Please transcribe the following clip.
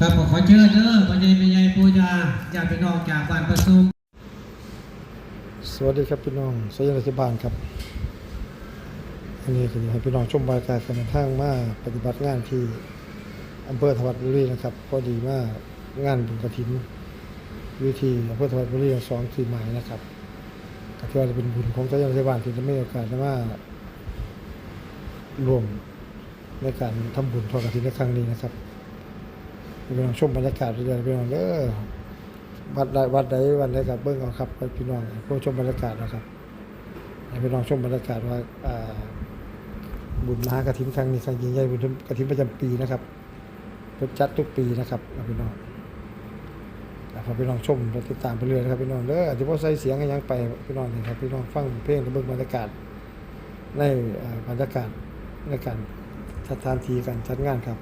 ครับขอเชิญเด้อพ่อใหญ่แม่ใหญ่ปู่ย่าญาติพี่น้องจากบ้านประสุมสวัสดีครับพี่น้องสยามรัฐบาลครับอันนี้คือให้พี่น้องชมบรรยากาศการทางมาปฏิบัติงานที่อำเภอทวัดบุรีนะครับพอดีมางานบุญกฐินวิธีอำเภอทวัดบุรี2ที่หมายนะครับก็ถือว่าเป็นบุญของสยามรัฐบาลที่จะมีโอกาสได้มารวมในการทำบุญทอดกฐินในครั้งนี้นะครับพี่น้องชมบรรยากาศเรื่อยๆพี่น้องเด้อวัดใดวันใดครับเบิ่งเอาครับพี่น้องผู้ชมบรรยากาศนะครับให้พี่น้องชมบรรยากาศว่าบุญมหากฐินครั้งนี้ครั้งยิ่งใหญ่บุญกฐินประจำปีนะครับเพิ่นจัดทุกปีนะครับพี่น้องฝากพี่น้องชมและติดตามไปเรื่อยนะครับพี่น้องเด้อสิบ่ใส่เสียงให้หยังไปพี่น้องนี่ครับพี่น้องฟังเพลงและเบิ่งบรรยากาศในบรรยากาศในการสถานที่การจัดงานครับ